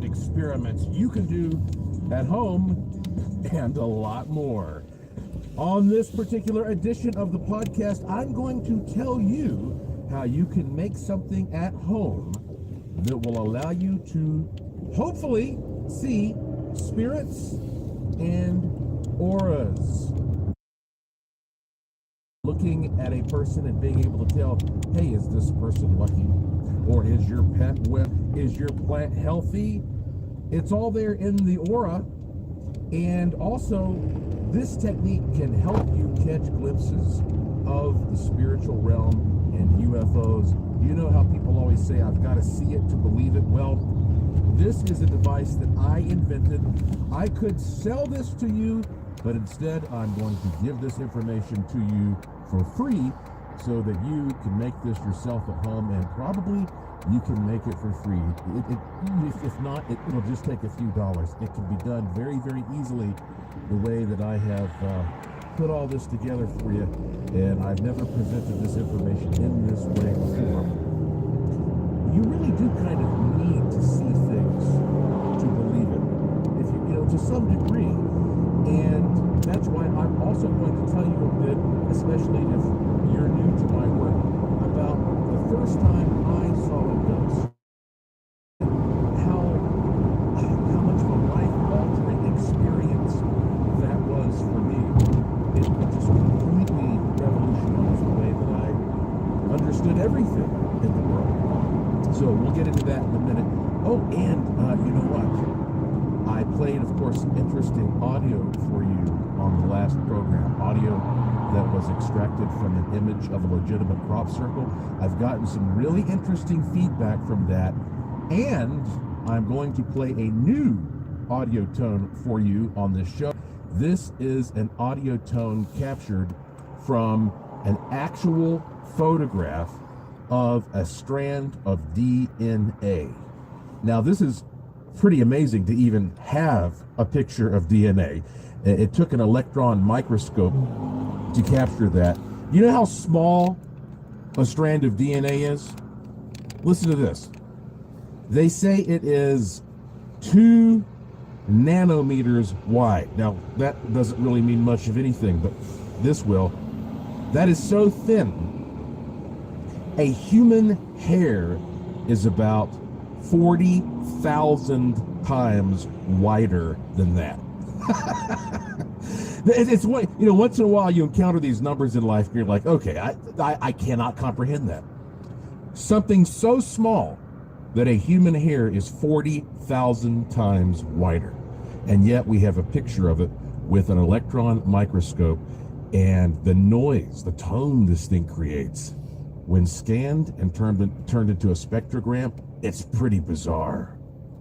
Experiments you can do at home and a lot more. On this particular edition of the podcast, I'm going to tell you how you can make something at home that will allow you to hopefully see spirits and auras. Looking at a person and being able to tell, hey, is this person lucky? Or is your pet well? Is your plant healthy? It's all there in the aura. And also, this technique can help you catch glimpses of the spiritual realm and UFOs. You know how people always say, I've got to see it to believe it? Well, this is a device that I invented. I could sell this to you, but instead I'm going to give this information to you for free so that you can make this yourself at home, and probably you can make it for free. If not, it'll just take a few dollars. It can be done very, very easily the way that I have put all this together for you, and I've never presented this information in this way before. You really do kind of need to see things to believe it, if you know, to some degree. And that's why I'm also going to tell you a bit, especially if you're new to my work, about the first time I saw a ghost. How much of a life-altering experience that was for me. It just completely revolutionized the way that I understood everything in the world. So we'll get into that in a minute. Oh, and you know what? I played, of course, interesting audio for you on the last program. Audio that was extracted from an image of a legitimate crop circle. I've gotten some really interesting feedback from that. And I'm going to play a new audio tone for you on this show. This is an audio tone captured from an actual photograph of a strand of DNA. Now, this is pretty amazing to even have a picture of DNA. It took an electron microscope to capture that. You know how small a strand of DNA is? Listen to this. They say it is 2 nanometers wide. Now, that doesn't really mean much of anything, but this will. That is so thin. A human hair is about 40,000 times wider than that. It's what, you know, once in a while you encounter these numbers in life and you're like, okay, I cannot comprehend that. Something so small that a human hair is 40,000 times wider. And yet we have a picture of it with an electron microscope, and the noise, the tone this thing creates when scanned and turned into a spectrogram, it's pretty bizarre.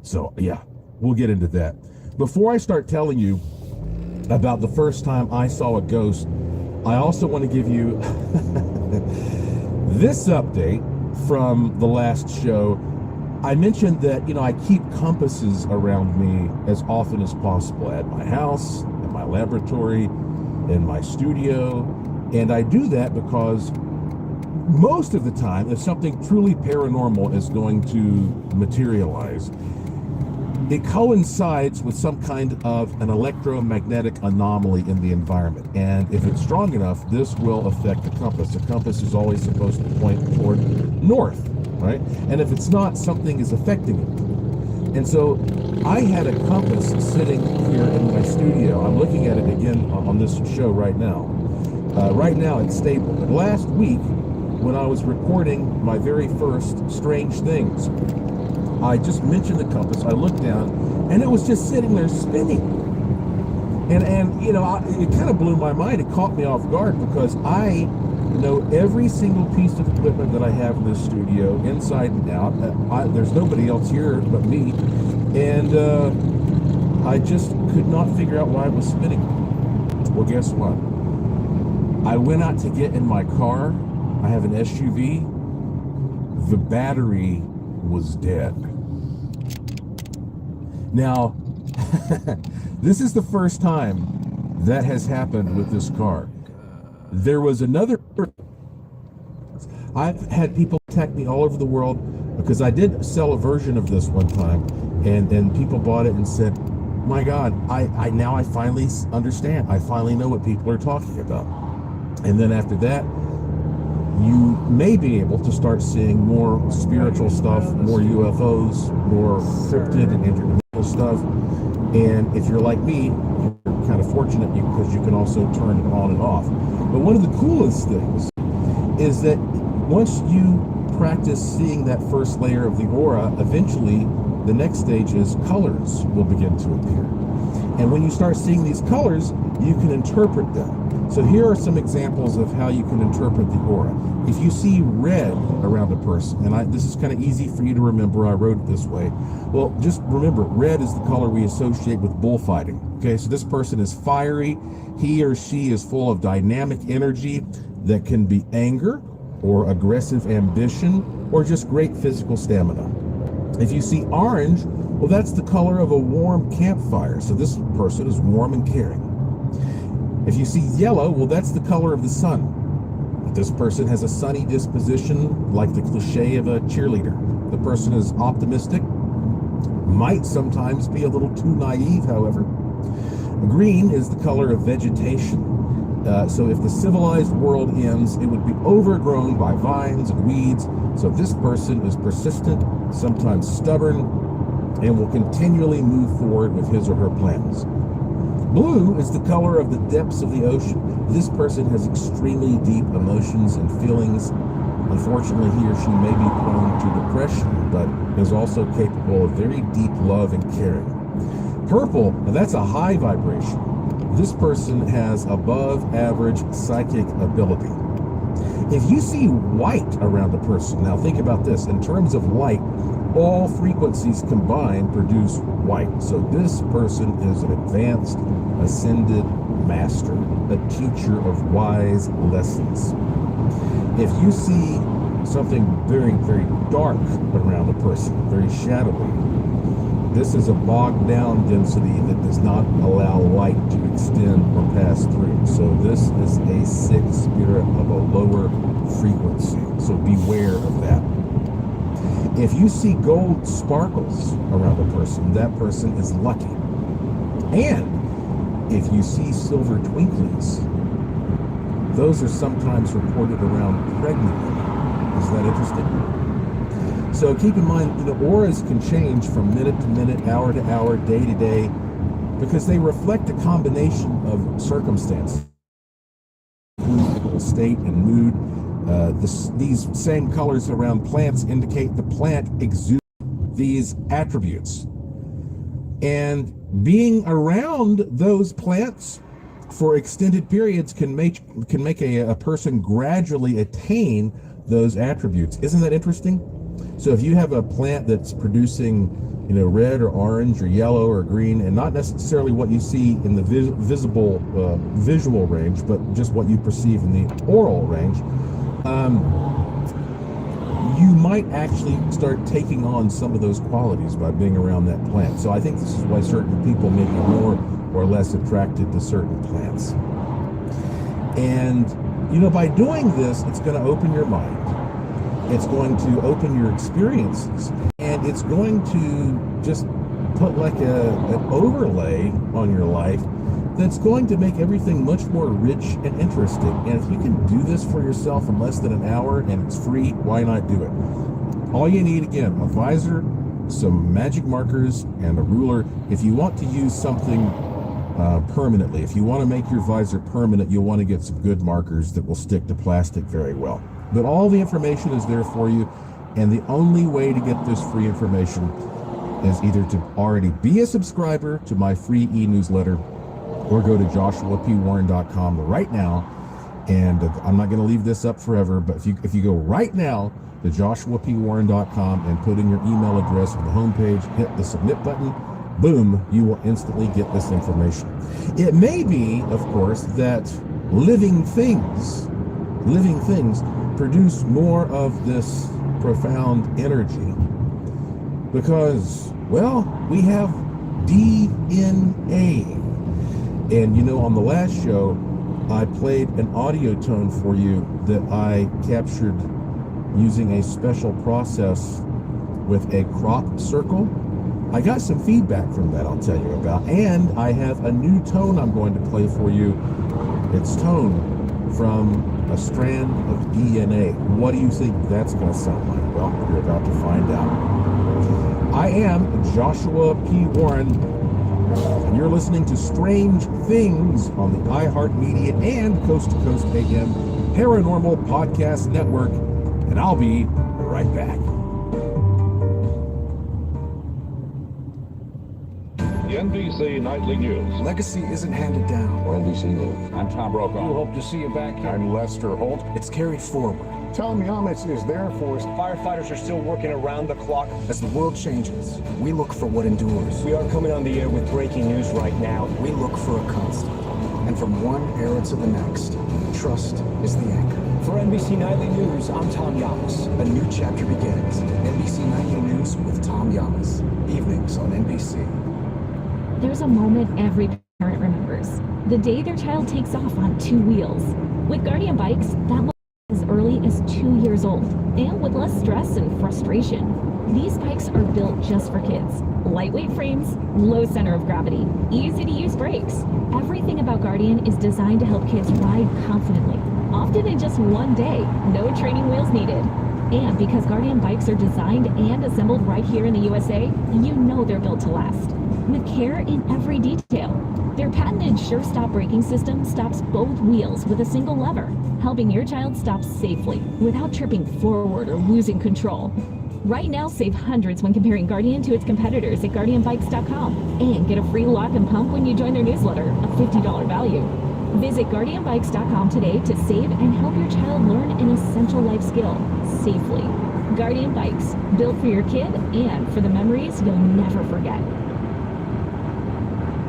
So yeah, we'll get into that. Before I start telling you about the first time I saw a ghost, I also want to give you this update from the last show. I mentioned that, you know, I keep compasses around me as often as possible at my house, in my laboratory, in my studio, and I do that because most of the time, if something truly paranormal is going to materialize, it coincides with some kind of an electromagnetic anomaly in the environment. And if it's strong enough, this will affect the compass. The compass is always supposed to point toward north, right? And if it's not, something is affecting it. And so I had a compass sitting here in my studio. I'm looking at it again on this show right now. Right now it's stable. But last week, when I was recording my very first Strange Things, I just mentioned the compass. I looked down, and it was just sitting there spinning. And you know, it kind of blew my mind. It caught me off guard because I know every single piece of equipment that I have in this studio, inside and out. There's nobody else here but me, and I just could not figure out why it was spinning. Well, guess what? I went out to get in my car. I have an SUV. The battery was dead. Now, this is the first time that has happened with this car. There was another. I've had people contact me all over the world because I did sell a version of this one time, and people bought it and said, my God, I now I finally understand. I finally know what people are talking about. And then after that, you may be able to start seeing more spiritual stuff, more UFOs, more cryptid and interdimensional stuff. And if you're like me, you're kind of fortunate because you can also turn it on and off. But one of the coolest things is that once you practice seeing that first layer of the aura, eventually the next stage is colors will begin to appear. And when you start seeing these colors, you can interpret them. So here are some examples of how you can interpret the aura. If you see red around a person, and this is kind of easy for you to remember, I wrote it this way. Well, just remember, red is the color we associate with bullfighting. Okay, so this person is fiery. He or she is full of dynamic energy that can be anger or aggressive ambition or just great physical stamina. If you see orange, well, that's the color of a warm campfire. So this person is warm and caring. If you see yellow, well, that's the color of the sun. This person has a sunny disposition, like the cliche of a cheerleader. The person is optimistic, might sometimes be a little too naive, however. Green is the color of vegetation. So if the civilized world ends, it would be overgrown by vines and weeds. So this person is persistent, sometimes stubborn, and will continually move forward with his or her plans. Blue is the color of the depths of the ocean. This person has extremely deep emotions and feelings. Unfortunately, he or she may be prone to depression, but is also capable of very deep love and caring. Purple, now that's a high vibration. This person has above average psychic ability. If you see white around a person, now think about this, in terms of light, all frequencies combined produce white. So this person is an advanced, ascended master, a teacher of wise lessons. If you see something very, very dark around a person, very shadowy, this is a bogged down density that does not allow light to extend or pass through. So this is a sick spirit of a lower frequency. So beware of that. If you see gold sparkles around a person, that person is lucky. And if you see silver twinklings, those are sometimes reported around pregnant women. Is that interesting? So keep in mind, auras can change from minute to minute, hour to hour, day to day, because they reflect a combination of circumstances, state and mood. These same colors around plants indicate the plant exudes these attributes. And being around those plants for extended periods can make a person gradually attain those attributes. Isn't that interesting? So if you have a plant that's producing, red or orange or yellow or green, and not necessarily what you see in the visual range, but just what you perceive in the oral range, you might actually start taking on some of those qualities by being around that plant. So I think this is why certain people may be more or less attracted to certain plants. And, by doing this, it's going to open your mind. It's going to open your experiences. And it's going to just put like an overlay on your life that's going to make everything much more rich and interesting. And if you can do this for yourself in less than an hour and it's free, why not do it? All you need, again, a visor, some magic markers, and a ruler. If you want to use something permanently, if you want to make your visor permanent, you'll want to get some good markers that will stick to plastic very well. But all the information is there for you, and the only way to get this free information is either to already be a subscriber to my free e-newsletter or go to joshuaPwarren.com right now. And I'm not going to leave this up forever, but if you go right now to joshuaPwarren.com and put in your email address on the homepage, hit the submit button, boom, you will instantly get this information. It may be, of course, that living things produce more of this profound energy. Because, well, we have DNA. And you know, on the last show, I played an audio tone for you that I captured using a special process with a crop circle. I got some feedback from that I'll tell you about. And I have a new tone I'm going to play for you. It's tone from a strand of DNA. What do you think that's going to sound like? Well, you're about to find out. I am Joshua P. Warren, and you're listening to Strange Things on the iHeartMedia and Coast to Coast AM Paranormal Podcast Network, and I'll be right back. The NBC Nightly News. Legacy isn't handed down. For NBC News, I'm Tom Brokaw. We'll hope to see you back here. I'm Lester Holt. It's carried forward. Tom Yamas is there for us. Firefighters are still working around the clock. As the world changes, we look for what endures. We are coming on the air with breaking news right now. We look for a constant. And from one era to the next, trust is the anchor. For NBC Nightly News, I'm Tom Yamas. A new chapter begins. NBC Nightly News with Tom Yamas. Evenings on NBC. There's a moment every parent remembers. The day their child takes off on two wheels. With Guardian Bikes, that moment is as early as 2 years old, and with less stress and frustration. These bikes are built just for kids. Lightweight frames, low center of gravity, easy to use brakes. Everything about Guardian is designed to help kids ride confidently, often in just one day, no training wheels needed. And because Guardian bikes are designed and assembled right here in the USA, you know they're built to last. With care in every detail. Their patented Sure-Stop braking system stops both wheels with a single lever, helping your child stop safely without tripping forward or losing control. Right now, save hundreds when comparing Guardian to its competitors at GuardianBikes.com, and get a free lock and pump when you join their newsletter, a $50 value. Visit GuardianBikes.com today to save and help your child learn an essential life skill safely. Guardian Bikes, built for your kid and for the memories you'll never forget.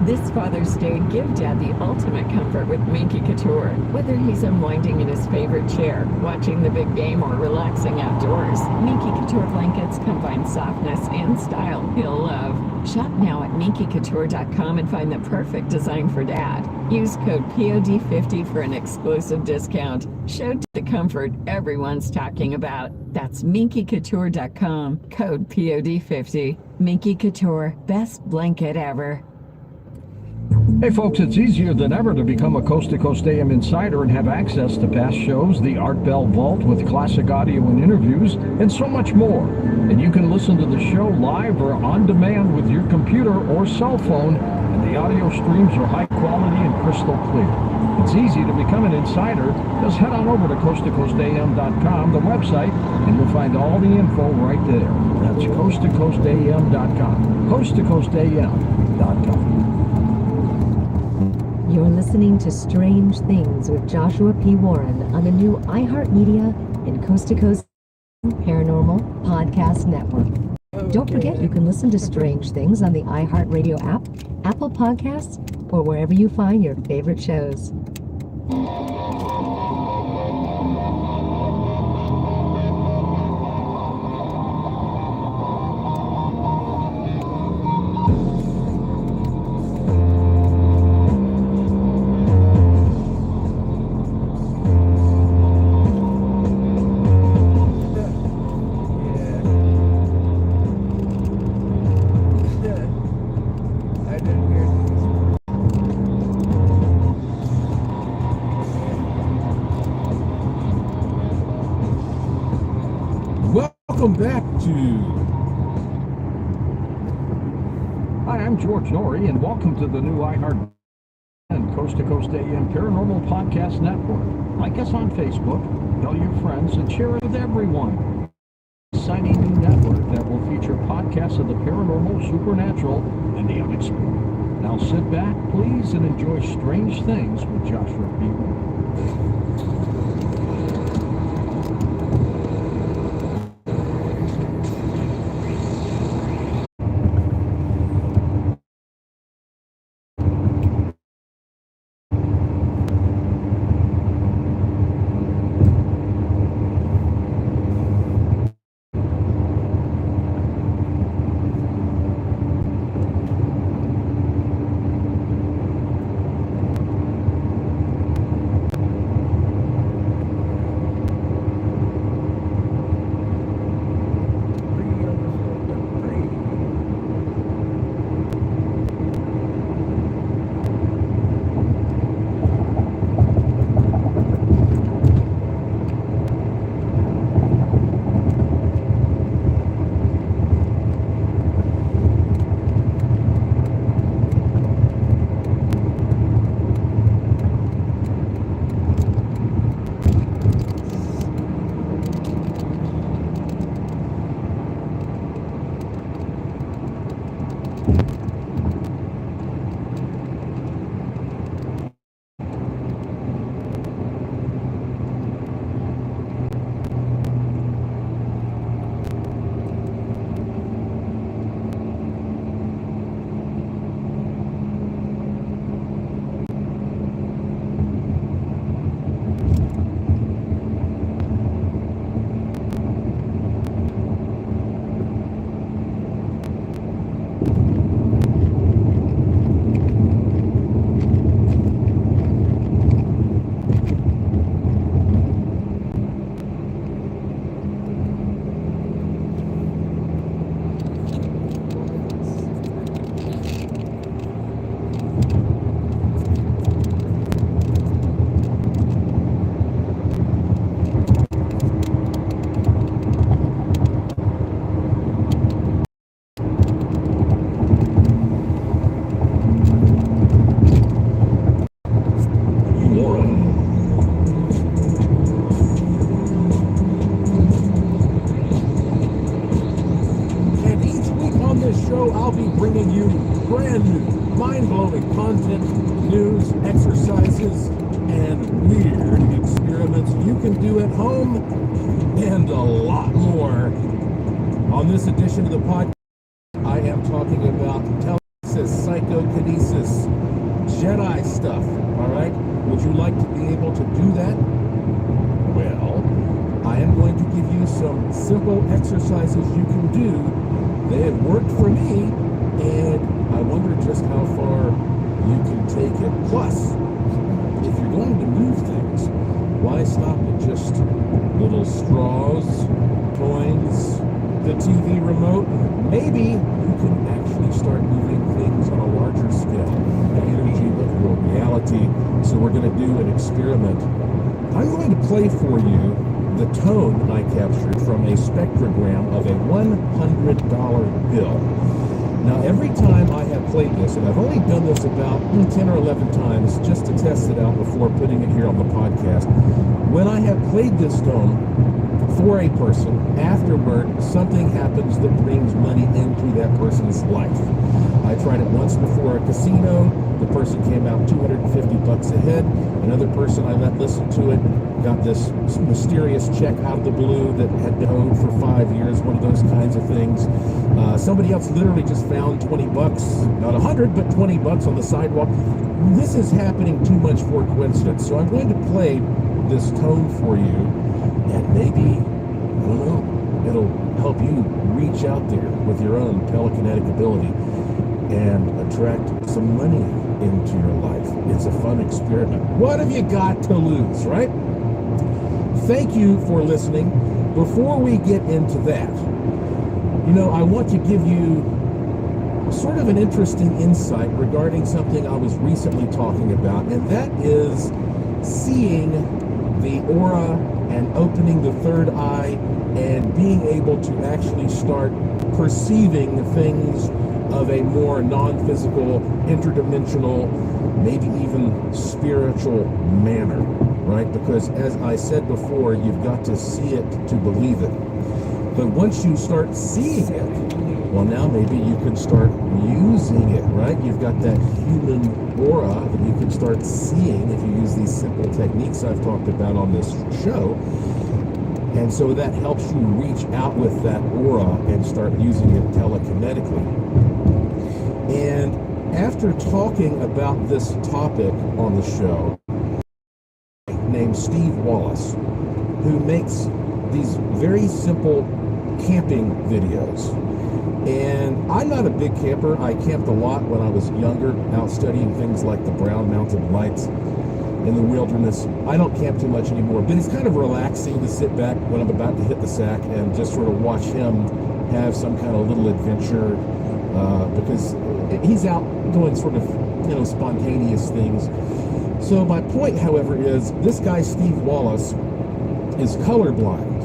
This Father's Day, give Dad the ultimate comfort with Minky Couture. Whether he's unwinding in his favorite chair, watching the big game, or relaxing outdoors, Minky Couture blankets combine softness and style he'll love. Shop now at MinkyCouture.com and find the perfect design for Dad. Use code POD50 for an exclusive discount. Show the comfort everyone's talking about. That's MinkyCouture.com, code POD50. Minky Couture, best blanket ever. Hey folks, it's easier than ever to become a Coast to Coast AM insider and have access to past shows, the Art Bell Vault with classic audio and interviews, and so much more. And you can listen to the show live or on demand with your computer or cell phone, and the audio streams are high quality and crystal clear. It's easy to become an insider. Just head on over to coasttocoastam.com, the website, and you'll find all the info right there. That's coasttocoastam.com, coasttocoastam.com. You're listening to Strange Things with Joshua P. Warren on the new iHeartMedia and Coast to Coast Paranormal Podcast Network. Don't forget you can listen to Strange Things on the iHeartRadio app, Apple Podcasts, or wherever you find your favorite shows. Welcome back to... Hi, I'm George Norrie, and welcome to the new iHeart and Coast to Coast AM Paranormal Podcast Network. Like us on Facebook, tell your friends, and share it with everyone. Exciting new network that will feature podcasts of the paranormal, supernatural, and the unexplained. Now sit back, please, and enjoy Strange Things with Joshua P. Warren. strange and weird experiments you can do at home, and a lot more. On this edition of the podcast, I am talking about telekinesis, psychokinesis, Jedi stuff, all right? Would you like to be able to do that? Well, I am going to give you some simple exercises you can do. They have worked for me, and I wonder just how far you can take it. Plus, if you're going to move things, why stop at just little straws, coins, the TV remote? Maybe you can actually start moving things on a larger scale, the energy of your reality. So we're going to do an experiment. I'm going to play for you the tone I captured from a spectrogram of a $100 bill. Now, every time I have played this, and I've only done this about 10 or 11 times just to test it out before putting it here on the podcast, when I have played this tone for a person, afterward, something happens that brings money into that person's life. I tried it once before a casino. The person came out $250 a head. Another person I let listen to it got this mysterious check out of the blue that had been owed for 5 years, one of those kinds of things. Somebody else literally just found $20, not 100, but $20 on the sidewalk. This is happening too much for coincidence. So I'm going to play this tone for you, and maybe, I don't know, it'll help you reach out there with your own telekinetic ability and attract some money into your life. It's a fun experiment. What have you got to lose, right? Thank you for listening. Before we get into that, I want to give you sort of an interesting insight regarding something I was recently talking about, and that is seeing the aura and opening the third eye and being able to actually start perceiving things of a more non-physical, interdimensional, maybe even spiritual manner, right? Because as I said before, you've got to see it to believe it. But once you start seeing it, well, now maybe you can start using it, right? You've got that human aura that you can start seeing if you use these simple techniques I've talked about on this show. And so that helps you reach out with that aura and start using it telekinetically. And after talking about this topic on the show, named Steve Wallace, who makes these very simple camping videos. And I'm not a big camper. I camped a lot when I was younger, out studying things like the Brown Mountain Lights in the wilderness. I don't camp too much anymore, but it's kind of relaxing to sit back when I'm about to hit the sack and just sort of watch him have some kind of little adventure, because he's out doing sort of, spontaneous things. So my point, however, is this guy, Steve Wallace, is colorblind.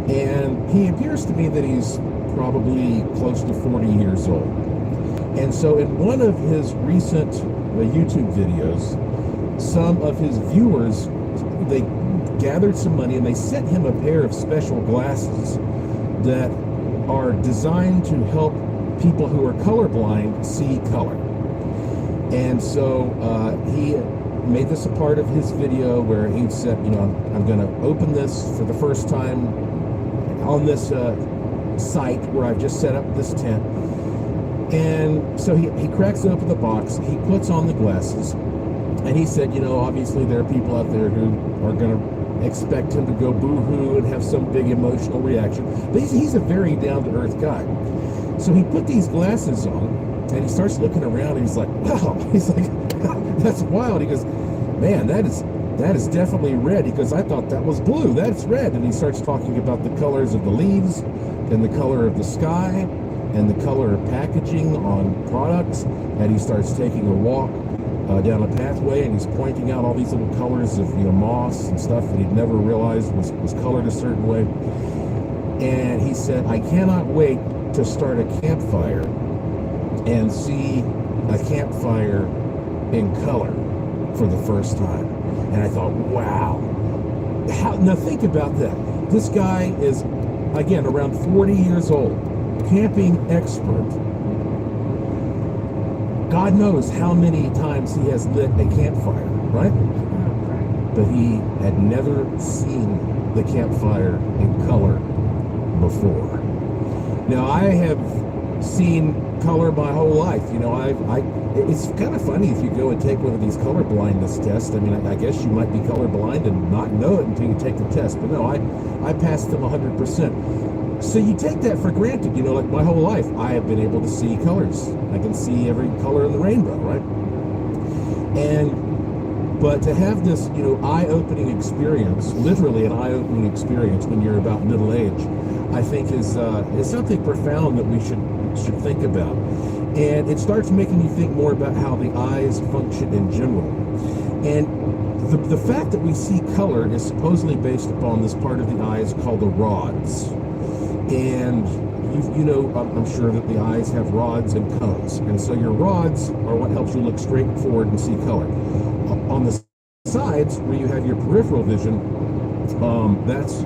And he appears to me that he's probably close to 40 years old. And so in one of his recent YouTube videos, some of his viewers, they gathered some money and they sent him a pair of special glasses that are designed to help people who are colorblind see color. And so he made this a part of his video where he said, I'm going to open this for the first time on this site where I've just set up this tent. And so he cracks open the box, he puts on the glasses, and he said, obviously there are people out there who are going to expect him to go boo-hoo and have some big emotional reaction. But he's a very down-to-earth guy. So he put these glasses on, and he starts looking around, and he's like, wow, he's like, that's wild. He goes, man, that is definitely red. He goes, I thought that was blue. That's red. And he starts talking about the colors of the leaves and the color of the sky and the color of packaging on products. And he starts taking a walk down a pathway, and he's pointing out all these little colors of moss and stuff that he'd never realized was colored a certain way. And he said, I cannot wait to start a campfire and see a campfire in color for the first time. And I thought, wow. Now think about that. This guy is, again, around 40 years old, camping expert. God knows how many times he has lit a campfire, right? But he had never seen the campfire in color before. Now, I have seen color my whole life. You know, it's kind of funny if you go and take one of these color blindness tests. I mean, I guess you might be colorblind and not know it until you take the test. But no, I passed them 100%. So you take that for granted, you know, like my whole life, I have been able to see colors. I can see every color in the rainbow, right? But to have this, you know, eye-opening experience, literally an eye-opening experience when you're about middle age, I think is something profound that we should think about. And it starts making you think more about how the eyes function in general. And the fact that we see color is supposedly based upon this part of the eyes called the rods. And you know, I'm sure that the eyes have rods and cones. And so your rods are what helps you look straight forward and see color. On the sides, where you have your peripheral vision, that's